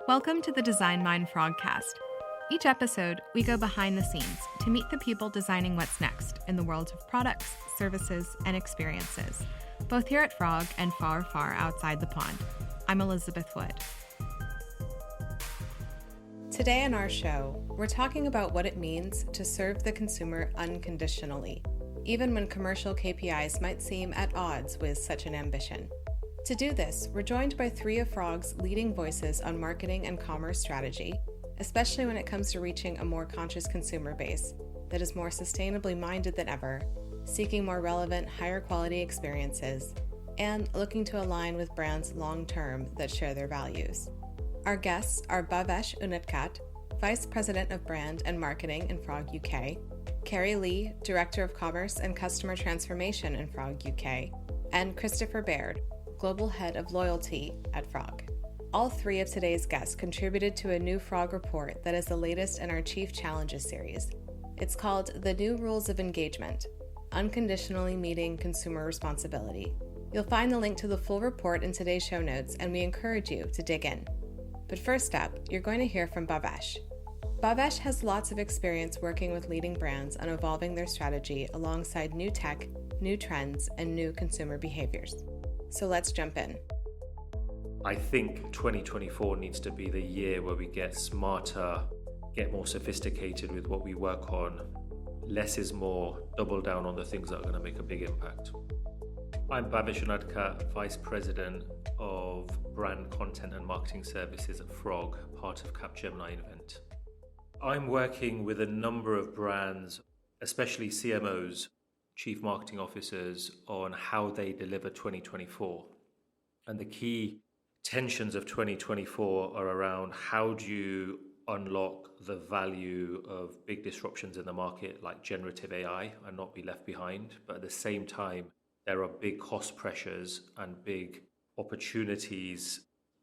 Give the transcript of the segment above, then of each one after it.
Welcome to the Design Mind Frogcast. Each episode, we go behind the scenes to meet the people designing what's next in the world of products, services, and experiences, both here at Frog and far, far outside the pond. I'm Elizabeth Wood. Today on our show, we're talking about what it means to serve the consumer unconditionally, even when commercial KPIs might seem at odds with such an ambition. To do this, we're joined by three of Frog's leading voices on marketing and commerce strategy, especially when it comes to reaching a more conscious consumer base that is more sustainably minded than ever, seeking more relevant, higher quality experiences, and looking to align with brands long-term that share their values. Our guests are Bhavesh Unadkat, Vice President of Brand and Marketing in Frog UK, Kerry Lee, Director of Commerce and Customer Transformation in Frog UK, and Christopher Baird, Global Head of Loyalty at Frog. All three of today's guests contributed to a new Frog report that is the latest in our Chief Challenges series. It's called The New Rules of Engagement, Unconditionally Meeting Consumer Responsibility. You'll find the link to the full report in today's show notes, and we encourage you to dig in. But first up, you're going to hear from Bhavesh. Bhavesh has lots of experience working with leading brands on evolving their strategy alongside new tech, new trends, and new consumer behaviors. So let's jump in. I think 2024 needs to be the year where we get smarter, get more sophisticated with what we work on. Less is more, double down on the things that are going to make a big impact. I'm Bhavesh Unadkat, Vice President of Brand Content and Marketing Services at Frog, part of Capgemini Invent. I'm working with a number of brands, especially CMOs, Chief Marketing Officers, on how they deliver 2024. And the key tensions of 2024 are around how do you unlock the value of big disruptions in the market like generative AI and not be left behind. But at the same time, there are big cost pressures and big opportunities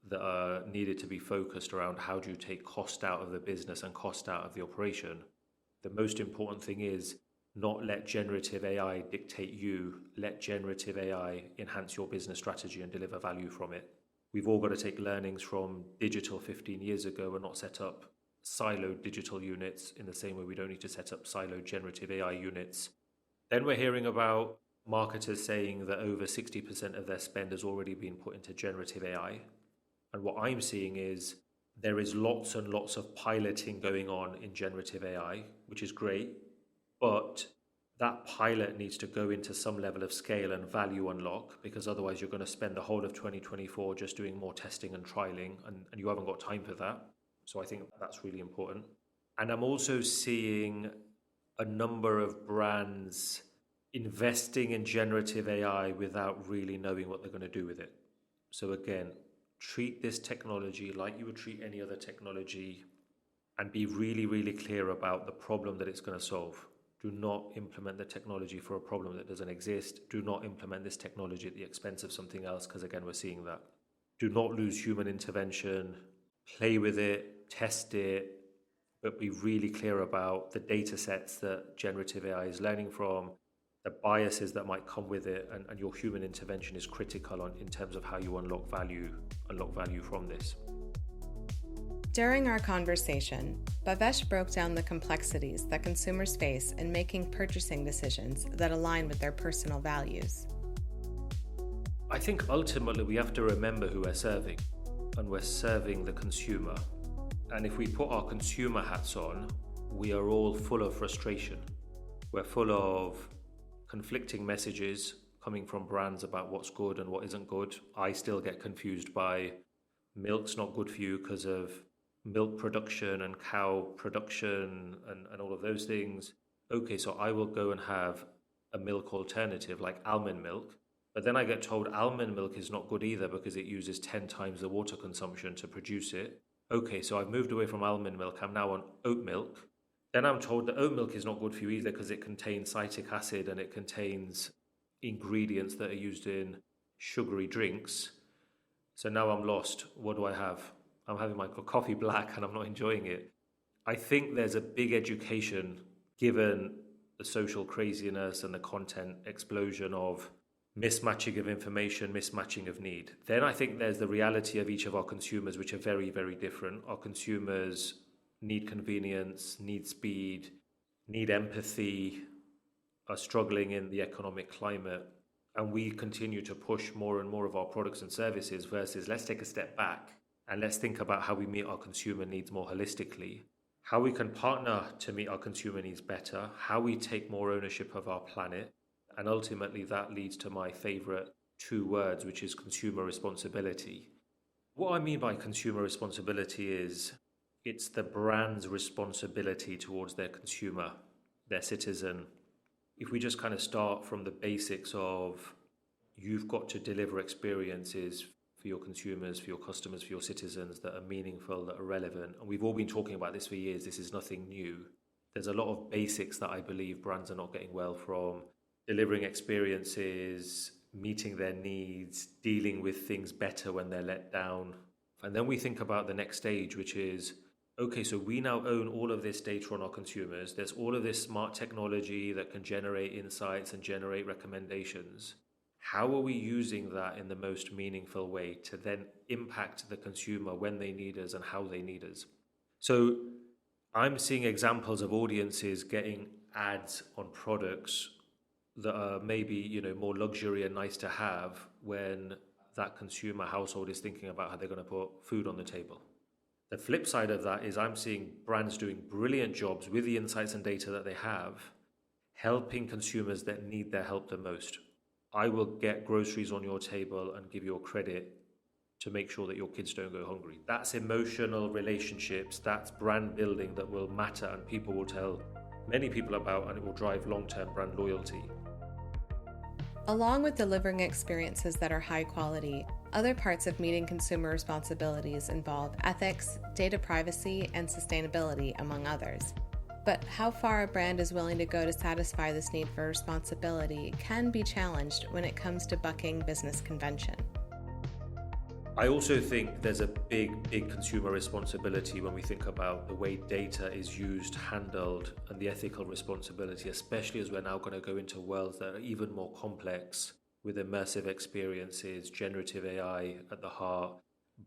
that are needed to be focused around how do you take cost out of the business and cost out of the operation. The most important thing is not let generative AI dictate you. Let generative AI enhance your business strategy and deliver value from it. We've all got to take learnings from digital 15 years ago and not set up siloed digital units in the same way we don't need to set up siloed generative AI units. Then we're hearing about marketers saying that over 60% of their spend has already been put into generative AI. And what I'm seeing is there is lots and lots of piloting going on in generative AI, which is great. But that pilot needs to go into some level of scale and value unlock, because otherwise you're going to spend the whole of 2024 just doing more testing and trialing, and you haven't got time for that. So I think that's really important. And I'm also seeing a number of brands investing in generative AI without really knowing what they're going to do with it. So again, treat this technology like you would treat any other technology and be really, really clear about the problem that it's going to solve. Do not implement the technology for a problem that doesn't exist. Do not implement this technology at the expense of something else, because again, we're seeing that. Do not lose human intervention. Play with it, test it, but be really clear about the data sets that generative AI is learning from, the biases that might come with it, and your human intervention is critical in terms of how you unlock value from this. During our conversation, Bhavesh broke down the complexities that consumers face in making purchasing decisions that align with their personal values. I think ultimately we have to remember who we're serving, and we're serving the consumer. And if we put our consumer hats on, we are all full of frustration. We're full of conflicting messages coming from brands about what's good and what isn't good. I still get confused by milk's not good for you because of milk production and cow production and all of those things. Okay, so I will go and have a milk alternative like almond milk, but then I get told almond milk is not good either because it uses 10 times the water consumption to produce it. Okay, so I've moved away from almond milk, I'm now on oat milk. Then I'm told that oat milk is not good for you either because it contains citric acid and it contains ingredients that are used in sugary drinks. So now I'm lost. What do I have? I'm having my coffee black and I'm not enjoying it. I think there's a big education given the social craziness and the content explosion of mismatching of information, mismatching of need. Then I think there's the reality of each of our consumers, which are very, very different. Our consumers need convenience, need speed, need empathy, are struggling in the economic climate. And we continue to push more and more of our products and services versus let's take a step back and let's think about how we meet our consumer needs more holistically, how we can partner to meet our consumer needs better, how we take more ownership of our planet. And ultimately that leads to my favorite two words, which is consumer responsibility. What I mean by consumer responsibility is it's the brand's responsibility towards their consumer, their citizen. If we just kind of start from the basics of you've got to deliver experiences for your consumers, for your customers, for your citizens that are meaningful, that are relevant. And we've all been talking about this for years. This is nothing new. There's a lot of basics that I believe brands are not getting well from. Delivering experiences, meeting their needs, dealing with things better when they're let down. And then we think about the next stage, which is, okay, so we now own all of this data on our consumers. There's all of this smart technology that can generate insights and generate recommendations. How are we using that in the most meaningful way to then impact the consumer when they need us and how they need us? So I'm seeing examples of audiences getting ads on products that are maybe, more luxury and nice to have when that consumer household is thinking about how they're going to put food on the table. The flip side of that is I'm seeing brands doing brilliant jobs with the insights and data that they have, helping consumers that need their help the most. I will get groceries on your table and give you a credit to make sure that your kids don't go hungry. That's emotional relationships, that's brand building that will matter and people will tell many people about, and it will drive long-term brand loyalty. Along with delivering experiences that are high quality, other parts of meeting consumer responsibilities involve ethics, data privacy, and sustainability, among others. But how far a brand is willing to go to satisfy this need for responsibility can be challenged when it comes to bucking business convention. I also think there's a big consumer responsibility when we think about the way data is used, handled, and the ethical responsibility, especially as we're now going to go into worlds that are even more complex with immersive experiences, generative AI at the heart,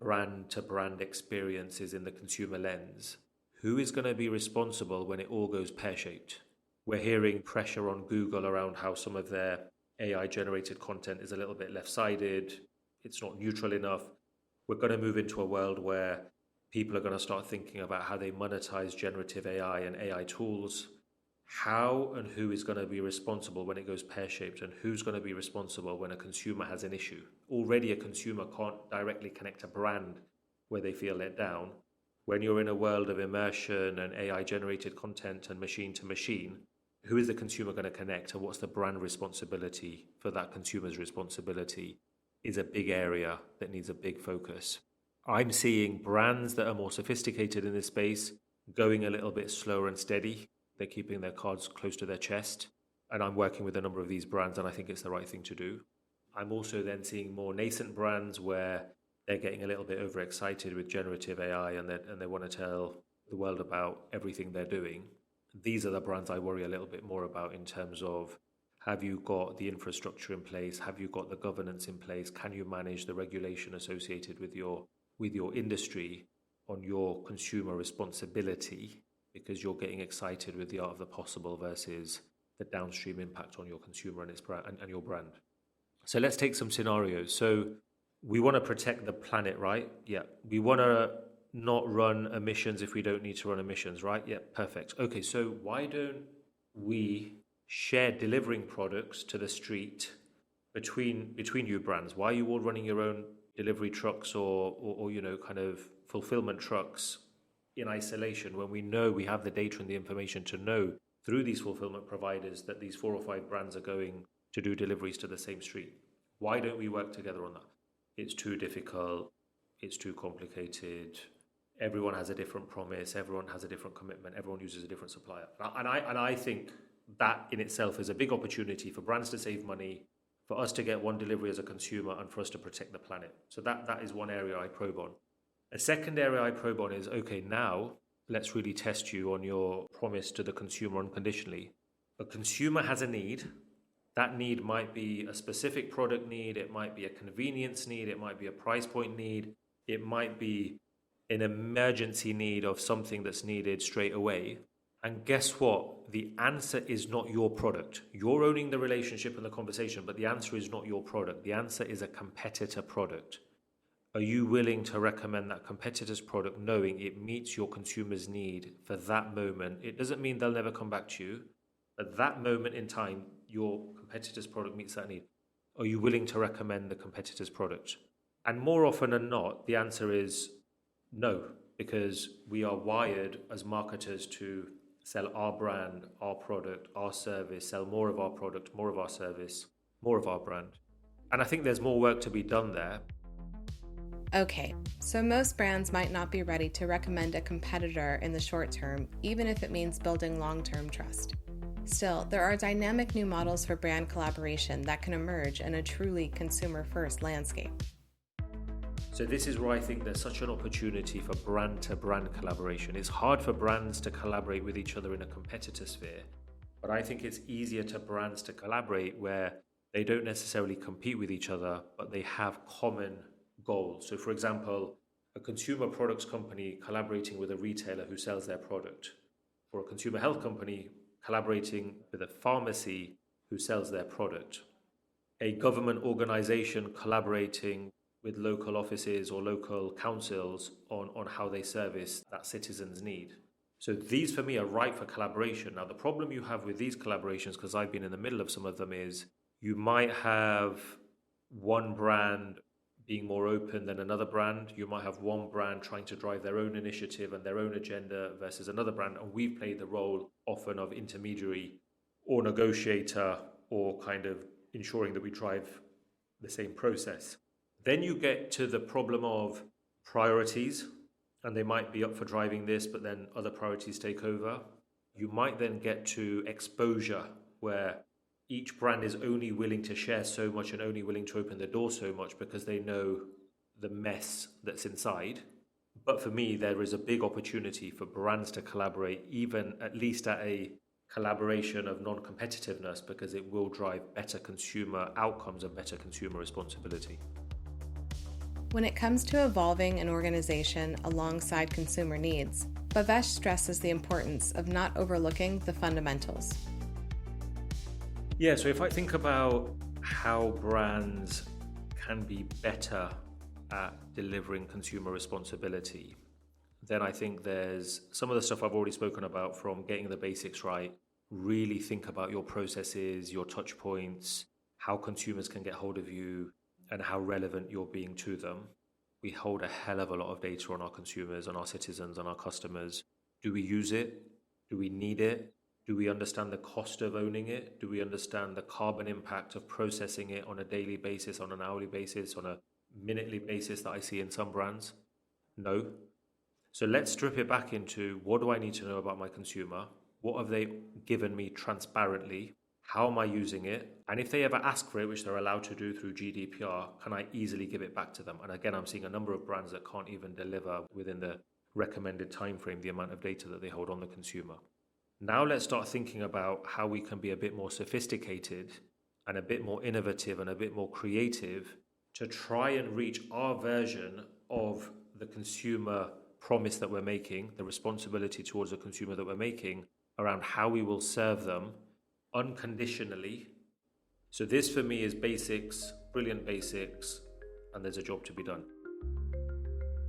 brand-to-brand experiences in the consumer lens. Who is going to be responsible when it all goes pear-shaped? We're hearing pressure on Google around how some of their AI-generated content is a little bit left-sided. It's not neutral enough. We're going to move into a world where people are going to start thinking about how they monetize generative AI and AI tools. How and who is going to be responsible when it goes pear-shaped, and who's going to be responsible when a consumer has an issue? Already a consumer can't directly connect a brand where they feel let down. When you're in a world of immersion and AI-generated content and machine-to-machine, who is the consumer going to connect, and what's the brand responsibility for that consumer's responsibility is a big area that needs a big focus. I'm seeing brands that are more sophisticated in this space going a little bit slower and steady. They're keeping their cards close to their chest. And I'm working with a number of these brands, and I think it's the right thing to do. I'm also then seeing more nascent brands where they're getting a little bit overexcited with generative AI and they want to tell the world about everything they're doing. These are the brands I worry a little bit more about in terms of, have you got the infrastructure in place? Have you got the governance in place? Can you manage the regulation associated with your industry on your consumer responsibility? Because you're getting excited with the art of the possible versus the downstream impact on your consumer and its brand and your brand. So let's take some scenarios. So we want to protect the planet, right? Yeah. We want to not run emissions if we don't need to run emissions, right? Yeah, perfect. Okay, so why don't we share delivering products to the street between you brands? Why are you all running your own delivery trucks or kind of fulfillment trucks in isolation when we know we have the data and the information to know through these fulfillment providers that these 4 or 5 brands are going to do deliveries to the same street? Why don't we work together on that? It's too difficult. It's too complicated. Everyone has a different promise. Everyone has a different commitment. Everyone uses a different supplier. And I think that in itself is a big opportunity for brands to save money, for us to get one delivery as a consumer, and for us to protect the planet. So that is one area I probe on. A second area I probe on is, okay, now let's really test you on your promise to the consumer unconditionally. A consumer has a need. That need might be a specific product need, it might be a convenience need, it might be a price point need, it might be an emergency need of something that's needed straight away. And guess what? The answer is not your product. You're owning the relationship and the conversation, but the answer is not your product. The answer is a competitor product. Are you willing to recommend that competitor's product knowing it meets your consumer's need for that moment? It doesn't mean they'll never come back to you. At that moment in time, your competitor's product meets that need. Are you willing to recommend the competitor's product? And more often than not, the answer is no, because we are wired as marketers to sell our brand, our product, our service, sell more of our product, more of our service, more of our brand. And I think there's more work to be done there. Okay, so most brands might not be ready to recommend a competitor in the short term, even if it means building long-term trust. Still, there are dynamic new models for brand collaboration that can emerge in a truly consumer-first landscape. So this is where I think there's such an opportunity for brand-to-brand collaboration. It's hard for brands to collaborate with each other in a competitor sphere, but I think it's easier to brands to collaborate where they don't necessarily compete with each other, but they have common goals. So for example, a consumer products company collaborating with a retailer who sells their product, or a consumer health company collaborating with a pharmacy who sells their product, a government organization collaborating with local offices or local councils on how they service that citizens' need. So these for me are ripe for collaboration. Now the problem you have with these collaborations, because I've been in the middle of some of them, is you might have one brand being more open than another brand. You might have one brand trying to drive their own initiative and their own agenda versus another brand. And we've played the role often of intermediary or negotiator or kind of ensuring that we drive the same process. Then you get to the problem of priorities, and they might be up for driving this, but then other priorities take over. You might then get to exposure, where each brand is only willing to share so much and only willing to open the door so much because they know the mess that's inside. But for me, there is a big opportunity for brands to collaborate, even at least at a collaboration of non-competitiveness, because it will drive better consumer outcomes and better consumer responsibility. When it comes to evolving an organization alongside consumer needs, Bhavesh stresses the importance of not overlooking the fundamentals. Yeah, so if I think about how brands can be better at delivering consumer responsibility, then I think there's some of the stuff I've already spoken about, from getting the basics right, really think about your processes, your touch points, how consumers can get hold of you, and how relevant you're being to them. We hold a hell of a lot of data on our consumers, on our citizens, on our customers. Do we use it? Do we need it? Do we understand the cost of owning it? Do we understand the carbon impact of processing it on a daily basis, on an hourly basis, on a minutely basis that I see in some brands? No. So let's strip it back into, what do I need to know about my consumer? What have they given me transparently? How am I using it? And if they ever ask for it, which they're allowed to do through GDPR, can I easily give it back to them? And again, I'm seeing a number of brands that can't even deliver within the recommended time frame the amount of data that they hold on the consumer. Now let's start thinking about how we can be a bit more sophisticated and a bit more innovative and a bit more creative to try and reach our version of the consumer promise that we're making, the responsibility towards the consumer that we're making around how we will serve them unconditionally. So this for me is basics, brilliant basics, and there's a job to be done.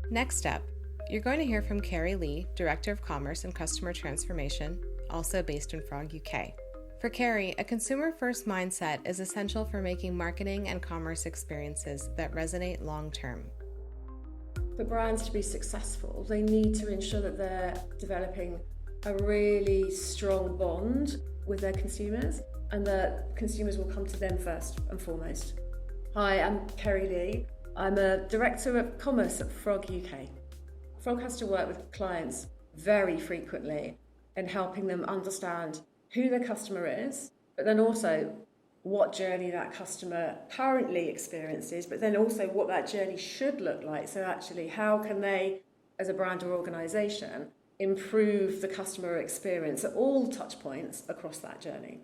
Next up, you're going to hear from Kerry Lee, Director of Commerce and Customer Transformation, also based in Frog, UK. For Kerry, a consumer-first mindset is essential for making marketing and commerce experiences that resonate long-term. For brands to be successful, they need to ensure that they're developing a really strong bond with their consumers, and that consumers will come to them first and foremost. Hi, I'm Kerry Lee. I'm a Director of Commerce at Frog UK. Frog has to work with clients very frequently in helping them understand who their customer is, but then also what journey that customer currently experiences, but then also what that journey should look like. So actually, how can they, as a brand or organisation, improve the customer experience at all touch points across that journey?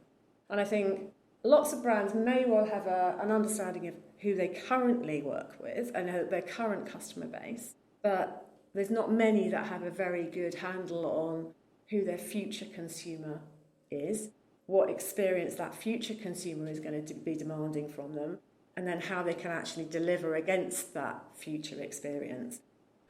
And I think Lots of brands may well have an understanding of who they currently work with and their current customer base, but there's not many that have a very good handle on who their future consumer is, what experience that future consumer is going to be demanding from them, and then how they can actually deliver against that future experience.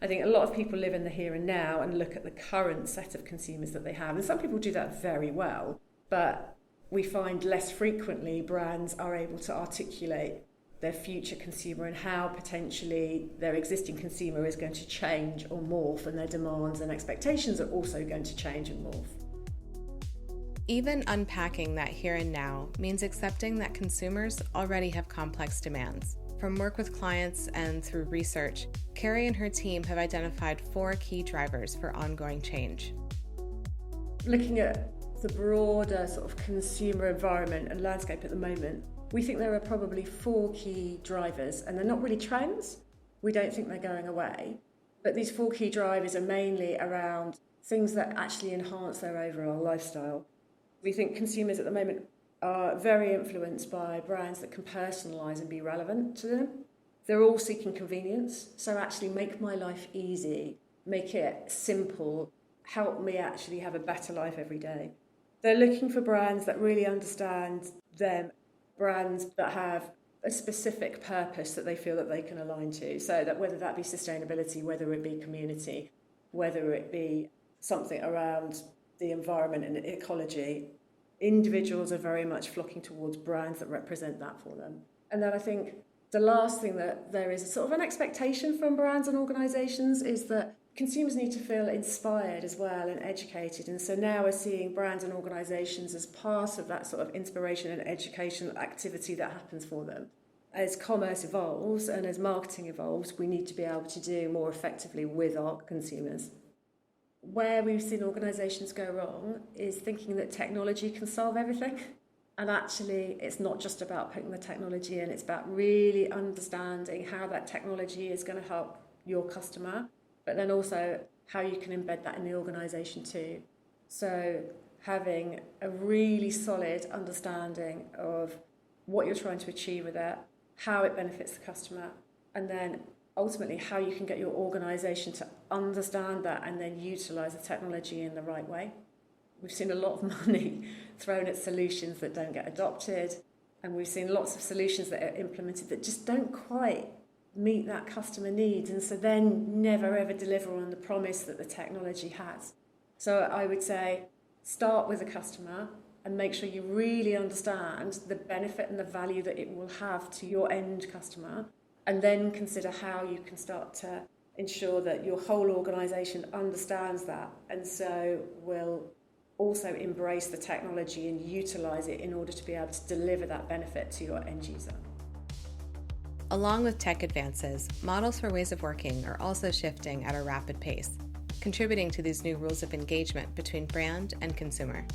I think a lot of people live in the here and now and look at the current set of consumers that they have, and some people do that very well, but we find less frequently brands are able to articulate their future consumer and how potentially their existing consumer is going to change or morph, and their demands and expectations are also going to change and morph. Even unpacking that here and now means accepting that consumers already have complex demands. From work with clients and through research, Kerry and her team have identified 4 key drivers for ongoing change. Looking at the broader sort of consumer environment and landscape at the moment, we think there are probably 4 key drivers, and they're not really trends. We don't think they're going away. But these 4 key drivers are mainly around things that actually enhance their overall lifestyle. We think consumers at the moment are very influenced by brands that can personalise and be relevant to them. They're all seeking convenience, so actually make my life easy, make it simple, help me actually have a better life every day. They're looking for brands that really understand them, brands that have a specific purpose that they feel that they can align to. So that whether that be sustainability, whether it be community, whether it be something around the environment and ecology, individuals are very much flocking towards brands that represent that for them. And then I think the last thing that there is sort of an expectation from brands and organisations is that consumers need to feel inspired as well and educated. And so now we're seeing brands and organisations as part of that sort of inspiration and educational activity that happens for them. As commerce evolves and as marketing evolves, we need to be able to do more effectively with our consumers. Where we've seen organisations go wrong is thinking that technology can solve everything. And actually, it's not just about putting the technology in, it's about really understanding how that technology is going to help your customer, but then also how you can embed that in the organisation too. So having a really solid understanding of what you're trying to achieve with it, how it benefits the customer, and then ultimately how you can get your organisation to understand that and then utilise the technology in the right way. We've seen a lot of money thrown at solutions that don't get adopted, and we've seen lots of solutions that are implemented that just don't quite meet that customer needs, and so then never ever deliver on the promise that the technology has. So I would say start with the customer and make sure you really understand the benefit and the value that it will have to your end customer, and then consider how you can start to ensure that your whole organisation understands that, and so will also embrace the technology and utilise it in order to be able to deliver that benefit to your end user. Along with tech advances, models for ways of working are also shifting at a rapid pace, contributing to these new rules of engagement between brand and consumer.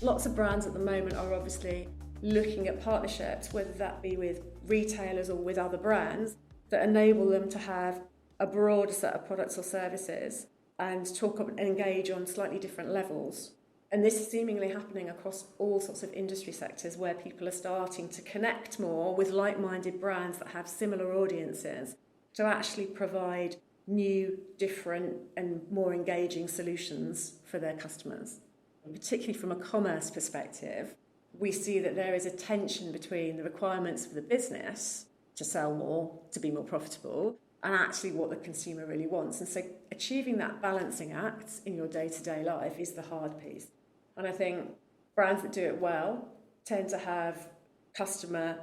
Lots of brands at the moment are obviously looking at partnerships, whether that be with retailers or with other brands, that enable them to have a broader set of products or services and talk and engage on slightly different levels. And this is seemingly happening across all sorts of industry sectors where people are starting to connect more with like-minded brands that have similar audiences to actually provide new, different and more engaging solutions for their customers. And particularly from a commerce perspective, we see that there is a tension between the requirements for the business to sell more, to be more profitable, and actually what the consumer really wants. And so achieving that balancing act in your day-to-day life is the hard piece. And I think brands that do it well tend to have customer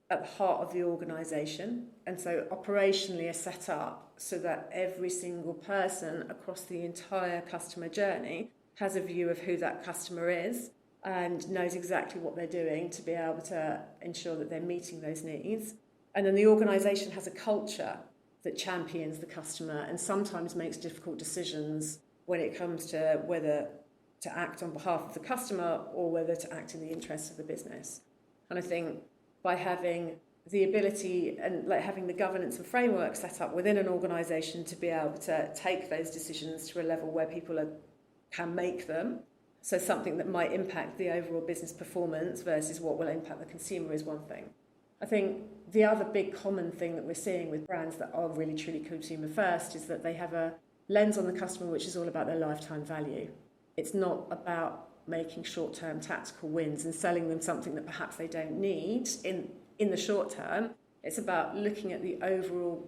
at the heart of the organisation, and so operationally are set up so that every single person across the entire customer journey has a view of who that customer is and knows exactly what they're doing to be able to ensure that they're meeting those needs. And then the organisation has a culture that champions the customer and sometimes makes difficult decisions when it comes to whether to act on behalf of the customer or whether to act in the interests of the business. And I think by having the ability and like having the governance and framework set up within an organisation to be able to take those decisions to a level where people can make them So something that might impact the overall business performance versus what will impact the consumer is one thing. I think the other big common thing that we're seeing with brands that are really truly consumer first is that they have a lens on the customer which is all about their lifetime value. It's not about making short-term tactical wins and selling them something that perhaps they don't need in the short term. It's about looking at the overall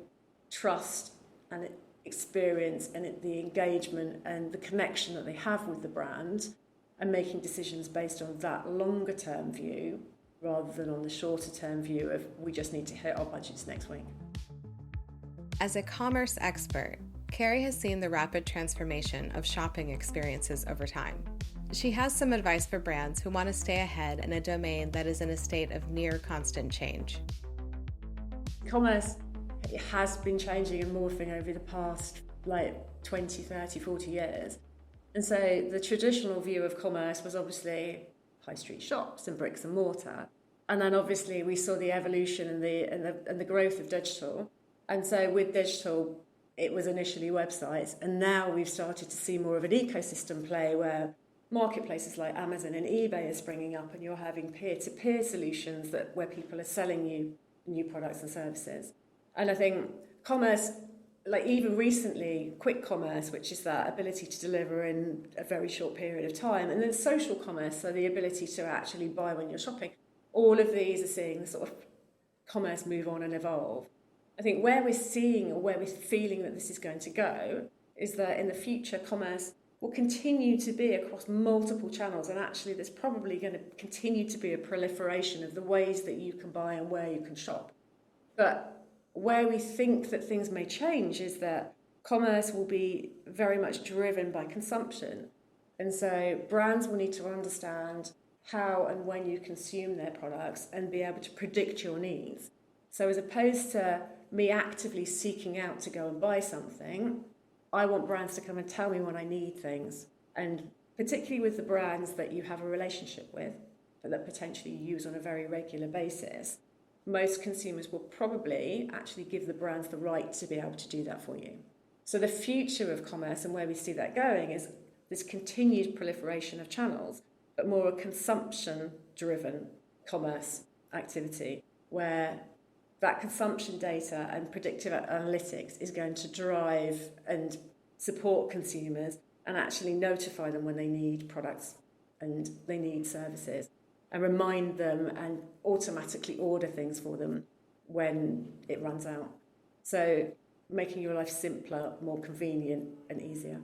trust and experience and the engagement and the connection that they have with the brand and making decisions based on that longer term view rather than on the shorter term view of we just need to hit our budgets next week. As a commerce expert, Kerry has seen the rapid transformation of shopping experiences over time. She has some advice for brands who want to stay ahead in a domain that is in a state of near constant change. Commerce has been changing and morphing over the past 20, 30, 40 years. And so the traditional view of commerce was obviously high street shops and bricks and mortar. And then obviously we saw the evolution and the growth of digital. And so with digital, it was initially websites. And now we've started to see more of an ecosystem play where marketplaces like Amazon and eBay are springing up and you're having peer-to-peer solutions where people are selling you new products and services. And I think commerce, even recently, quick commerce, which is that ability to deliver in a very short period of time, and then social commerce, so the ability to actually buy when you're shopping, all of these are seeing the sort of commerce move on and evolve. I think where we're seeing or where we're feeling that this is going to go is that in the future, commerce will continue to be across multiple channels, and actually there's probably going to continue to be a proliferation of the ways that you can buy and where you can shop. But where we think that things may change is that commerce will be very much driven by consumption. And so brands will need to understand how and when you consume their products and be able to predict your needs. So as opposed to me actively seeking out to go and buy something, I want brands to come and tell me when I need things. And particularly with the brands that you have a relationship with, but that potentially you use on a very regular basis, most consumers will probably actually give the brands the right to be able to do that for you. So the future of commerce and where we see that going is this continued proliferation of channels, but more a consumption-driven commerce activity where that consumption data and predictive analytics is going to drive and support consumers and actually notify them when they need products and they need services and remind them and automatically order things for them when it runs out. So making your life simpler, more convenient and easier.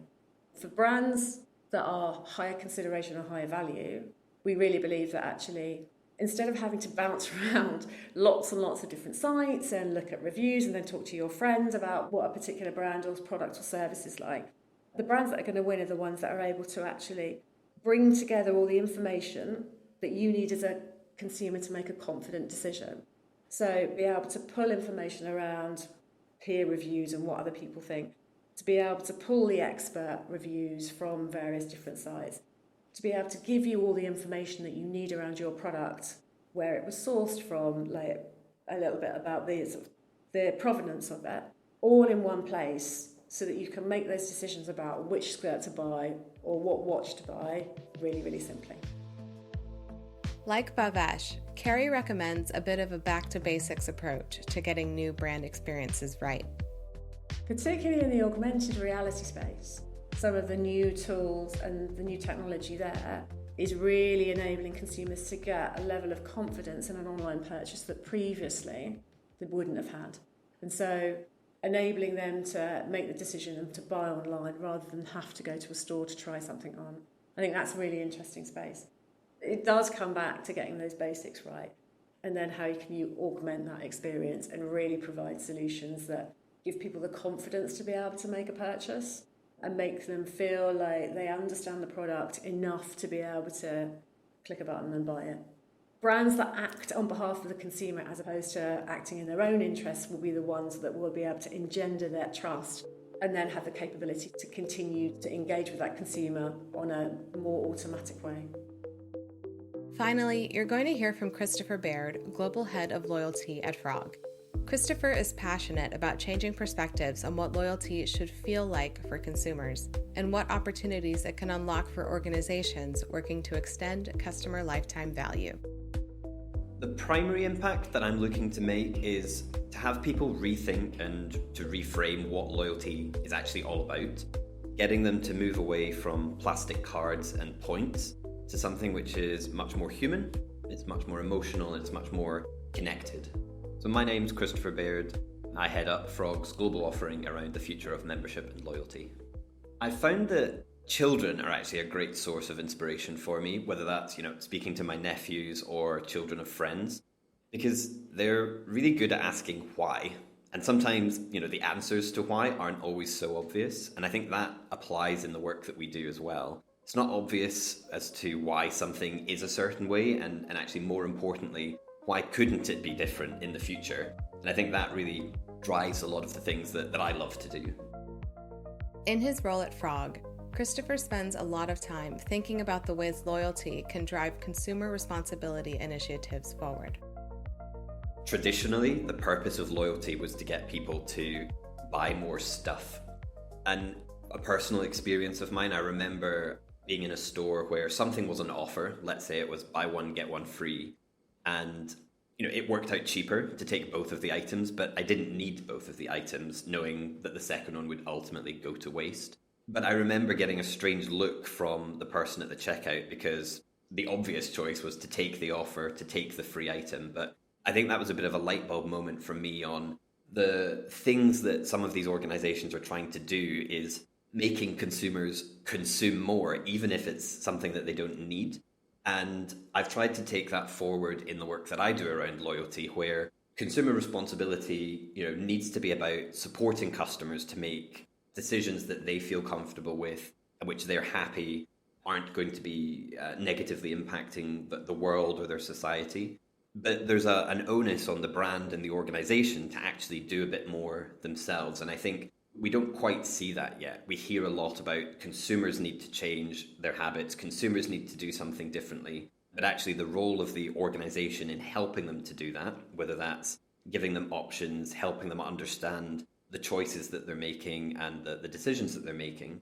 For brands that are higher consideration or higher value, we really believe that actually instead of having to bounce around lots and lots of different sites and look at reviews and then talk to your friends about what a particular brand or product or service is like, the brands that are going to win are the ones that are able to actually bring together all the information that you need as a consumer to make a confident decision. So be able to pull information around peer reviews and what other people think, to be able to pull the expert reviews from various different sites, to be able to give you all the information that you need around your product, where it was sourced from, a little bit about the provenance of it, all in one place so that you can make those decisions about which skirt to buy or what watch to buy really, really simply. Like Bhavesh, Kerry recommends a bit of a back-to-basics approach to getting new brand experiences right. Particularly in the augmented reality space, some of the new tools and the new technology there is really enabling consumers to get a level of confidence in an online purchase that previously they wouldn't have had. And so enabling them to make the decision to buy online rather than have to go to a store to try something on. I think that's a really interesting space. It does come back to getting those basics right, and then how can you augment that experience and really provide solutions that give people the confidence to be able to make a purchase and make them feel like they understand the product enough to be able to click a button and buy it. Brands that act on behalf of the consumer as opposed to acting in their own interests will be the ones that will be able to engender their trust and then have the capability to continue to engage with that consumer on a more automatic way. Finally, you're going to hear from Christopher Baird, Global Head of Loyalty at Frog. Christopher is passionate about changing perspectives on what loyalty should feel like for consumers and what opportunities it can unlock for organizations working to extend customer lifetime value. The primary impact that I'm looking to make is to have people rethink and to reframe what loyalty is actually all about, getting them to move away from plastic cards and points to something which is much more human, it's much more emotional, it's much more connected. So my name's Christopher Baird. I head up Frog's global offering around the future of membership and loyalty. I found that children are actually a great source of inspiration for me, whether that's, speaking to my nephews or children of friends, because they're really good at asking why. And sometimes, the answers to why aren't always so obvious. And I think that applies in the work that we do as well. It's not obvious as to why something is a certain way, and actually more importantly, why couldn't it be different in the future? And I think that really drives a lot of the things that I love to do. In his role at Frog, Christopher spends a lot of time thinking about the ways loyalty can drive consumer responsibility initiatives forward. Traditionally, the purpose of loyalty was to get people to buy more stuff. And a personal experience of mine, I remember being in a store where something was on offer. Let's say it was buy one, get one free. And, it worked out cheaper to take both of the items, but I didn't need both of the items, knowing that the second one would ultimately go to waste. But I remember getting a strange look from the person at the checkout because the obvious choice was to take the offer, to take the free item. But I think that was a bit of a light bulb moment for me on the things that some of these organizations are trying to do is making consumers consume more, even if it's something that they don't need. And I've tried to take that forward in the work that I do around loyalty, where consumer responsibility, needs to be about supporting customers to make decisions that they feel comfortable with, which they're happy aren't going to be negatively impacting the world or their society. But there's an onus on the brand and the organization to actually do a bit more themselves. And I think we don't quite see that yet. We hear a lot about consumers need to change their habits, consumers need to do something differently. But actually the role of the organization in helping them to do that, whether that's giving them options, helping them understand the choices that they're making and the decisions that they're making.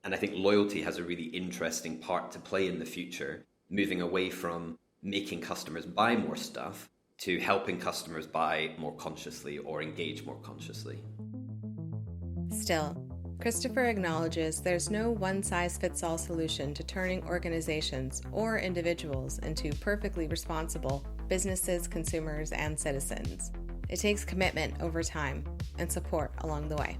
And I think loyalty has a really interesting part to play in the future, moving away from making customers buy more stuff to helping customers buy more consciously or engage more consciously. Still, Christopher acknowledges there's no one-size-fits-all solution to turning organizations or individuals into perfectly responsible businesses, consumers, and citizens. It takes commitment over time and support along the way.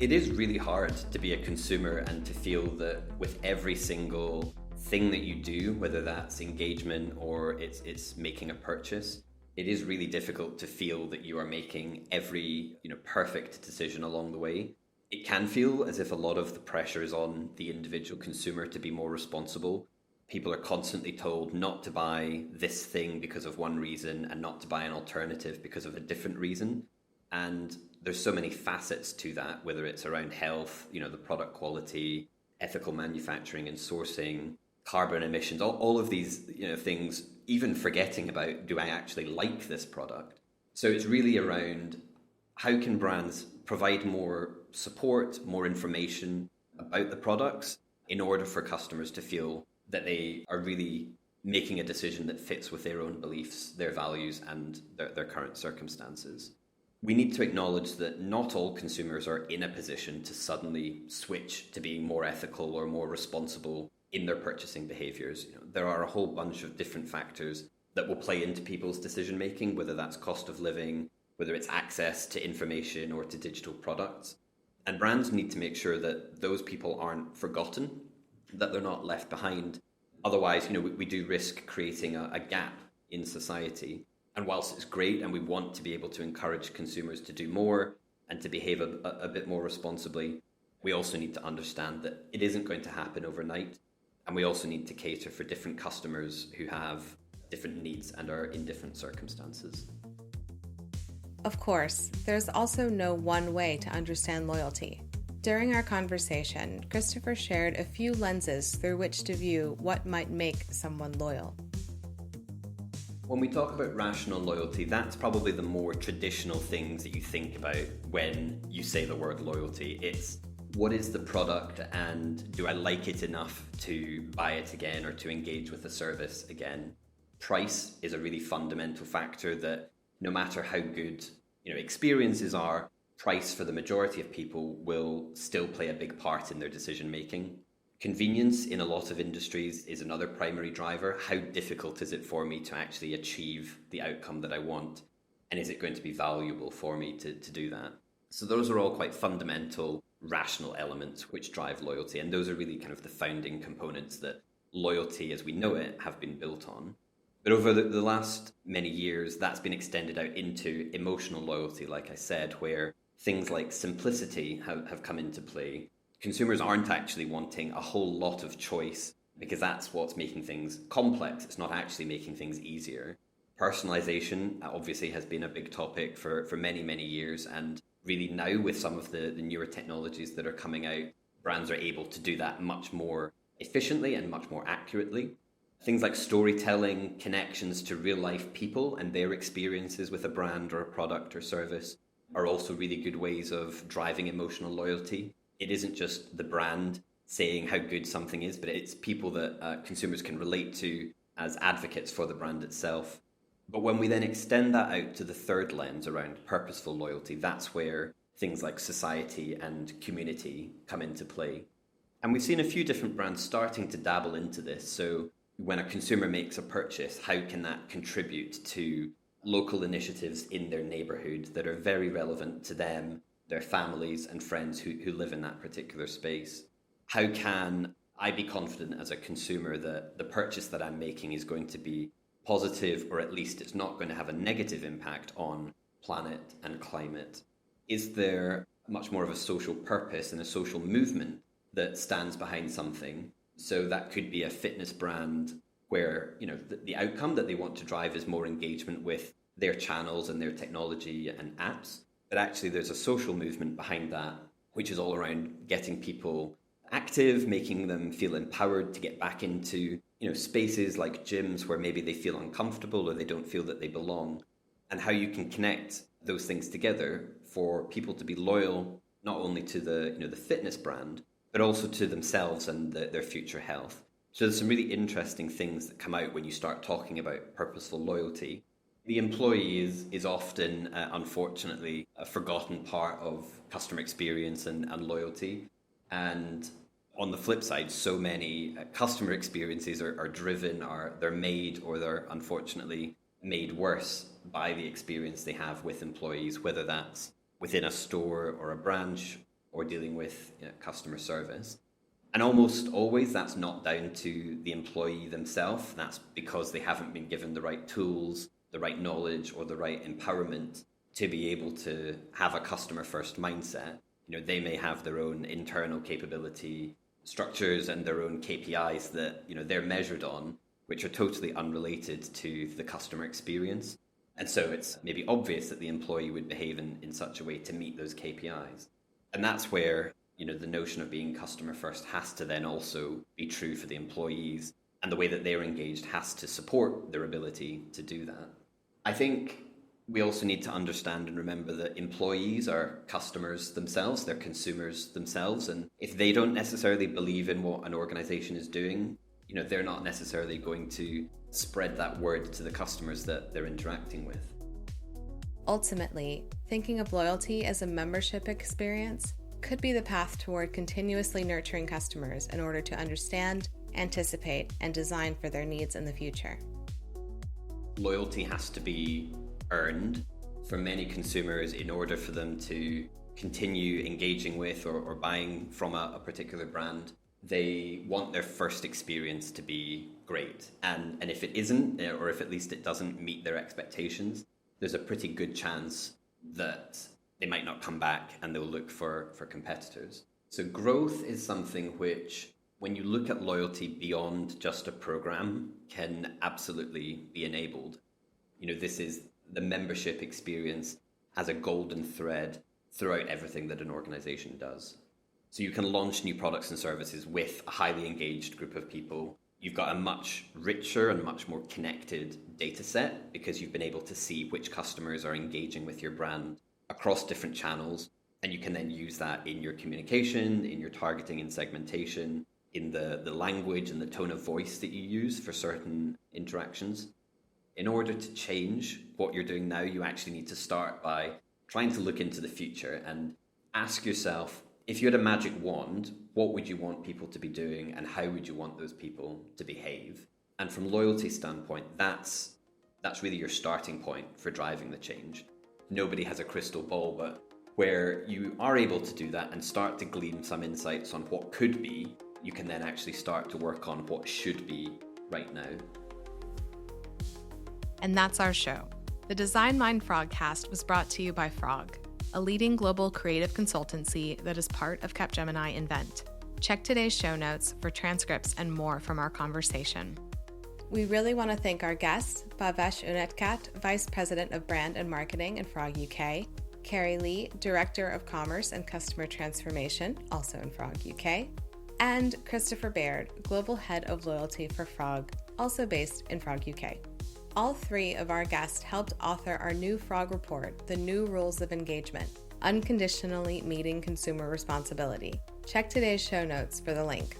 It is really hard to be a consumer and to feel that with every single thing that you do, whether that's engagement or it's making a purchase, it is really difficult to feel that you are making every perfect decision along the way. It can feel as if a lot of the pressure is on the individual consumer to be more responsible. People are constantly told not to buy this thing because of one reason and not to buy an alternative because of a different reason. And there's so many facets to that, whether it's around health, the product quality, ethical manufacturing and sourcing, carbon emissions, all of these things, even forgetting about, do I actually like this product? So it's really around how can brands provide more support, more information about the products in order for customers to feel that they are really making a decision that fits with their own beliefs, their values, and their current circumstances. We need to acknowledge that not all consumers are in a position to suddenly switch to being more ethical or more responsible in their purchasing behaviors. There are a whole bunch of different factors that will play into people's decision making, whether that's cost of living, whether it's access to information or to digital products. And brands need to make sure that those people aren't forgotten, that they're not left behind. Otherwise, we do risk creating a gap in society. And whilst it's great and we want to be able to encourage consumers to do more and to behave a bit more responsibly, we also need to understand that it isn't going to happen overnight. And we also need to cater for different customers who have different needs and are in different circumstances. Of course, there's also no one way to understand loyalty. During our conversation, Christopher shared a few lenses through which to view what might make someone loyal. When we talk about rational loyalty, that's probably the more traditional things that you think about when you say the word loyalty. It's what is the product and do I like it enough to buy it again or to engage with the service again? Price is a really fundamental factor that no matter how good experiences are, price for the majority of people will still play a big part in their decision making. Convenience in a lot of industries is another primary driver. How difficult is it for me to actually achieve the outcome that I want? And is it going to be valuable for me to do that? So those are all quite fundamental, rational elements which drive loyalty. And those are really kind of the founding components that loyalty as we know it have been built on. But over the last many years, that's been extended out into emotional loyalty, like I said, where things like simplicity have come into play. Consumers aren't actually wanting a whole lot of choice because that's what's making things complex. It's not actually making things easier. Personalization obviously has been a big topic for many, many years. And really now with some of the newer technologies that are coming out, brands are able to do that much more efficiently and much more accurately. Things like storytelling, connections to real life people and their experiences with a brand or a product or service are also really good ways of driving emotional loyalty. It isn't just the brand saying how good something is, but it's people that consumers can relate to as advocates for the brand itself. But when we then extend that out to the third lens around purposeful loyalty, that's where things like society and community come into play. And we've seen a few different brands starting to dabble into this. So when a consumer makes a purchase, how can that contribute to local initiatives in their neighborhood that are very relevant to them, their families and friends who live in that particular space? How can I be confident as a consumer that the purchase that I'm making is going to be positive, or at least it's not going to have a negative impact on planet and climate? Is there much more of a social purpose and a social movement that stands behind something? So that could be a fitness brand where the outcome that they want to drive is more engagement with their channels and their technology and apps. But actually there's a social movement behind that, which is all around getting people active, making them feel empowered to get back into spaces like gyms where maybe they feel uncomfortable or they don't feel that they belong, and how you can connect those things together for people to be loyal not only to the fitness brand, but also to themselves and their future health. So there's some really interesting things that come out when you start talking about purposeful loyalty. The employee is often, unfortunately, a forgotten part of customer experience and loyalty. And on the flip side, so many customer experiences are driven, they're made, or they're unfortunately made worse by the experience they have with employees, whether that's within a store or a branch or dealing with customer service. And almost always that's not down to the employee themselves. That's because they haven't been given the right tools, the right knowledge, or the right empowerment to be able to have a customer first mindset. They may have their own internal capability structures and their own KPIs that they're measured on, which are totally unrelated to the customer experience. And so it's maybe obvious that the employee would behave in such a way to meet those KPIs. And that's where the notion of being customer first has to then also be true for the employees, and the way that they're engaged has to support their ability to do that. I think we also need to understand and remember that employees are customers themselves, they're consumers themselves, and if they don't necessarily believe in what an organization is doing, they're not necessarily going to spread that word to the customers that they're interacting with. Ultimately, thinking of loyalty as a membership experience could be the path toward continuously nurturing customers in order to understand, anticipate, and design for their needs in the future. Loyalty has to be earned for many consumers in order for them to continue engaging with or buying from a particular brand. They want their first experience to be great. And if it isn't, or if at least it doesn't meet their expectations, there's a pretty good chance that they might not come back and they'll look for competitors. So growth is something which, when you look at loyalty beyond just a program, can absolutely be enabled. This is the membership experience as a golden thread throughout everything that an organization does. So you can launch new products and services with a highly engaged group of people. You've got a much richer and much more connected data set because you've been able to see which customers are engaging with your brand across different channels. And you can then use that in your communication, in your targeting and segmentation, in the language and the tone of voice that you use for certain interactions. In order to change what you're doing now, you actually need to start by trying to look into the future and ask yourself, if you had a magic wand, what would you want people to be doing and how would you want those people to behave? And from loyalty standpoint, that's really your starting point for driving the change. Nobody has a crystal ball, but where you are able to do that and start to glean some insights on what could be, you can then actually start to work on what should be right now. And that's our show. The Design Mind Frogcast was brought to you by Frog, a leading global creative consultancy that is part of Capgemini Invent. Check today's show notes for transcripts and more from our conversation. We really want to thank our guest, Bhavesh Unadkat, Vice President of Brand and Marketing in Frog UK, Kerry Lee, Director of Commerce and Customer Transformation, also in Frog UK, and Christopher Baird, Global Head of Loyalty for Frog, also based in Frog UK. All three of our guests helped author our new Frog report, The New Rules of Engagement, Unconditionally Meeting Consumer Responsibility. Check today's show notes for the link.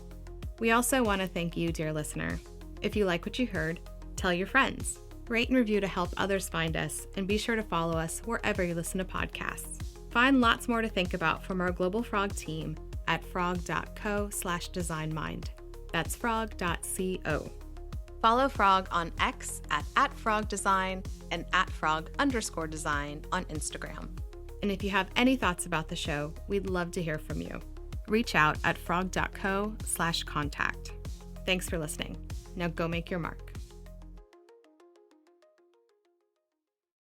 We also want to thank you, dear listener. If you like what you heard, tell your friends. Rate and review to help others find us, and be sure to follow us wherever you listen to podcasts. Find lots more to think about from our Global Frog team at frog.co/designmind. That's frog.co. Follow Frog on X at @frogdesign and @frog_design on Instagram. And if you have any thoughts about the show, we'd love to hear from you. Reach out at frog.co/contact. Thanks for listening. Now go make your mark.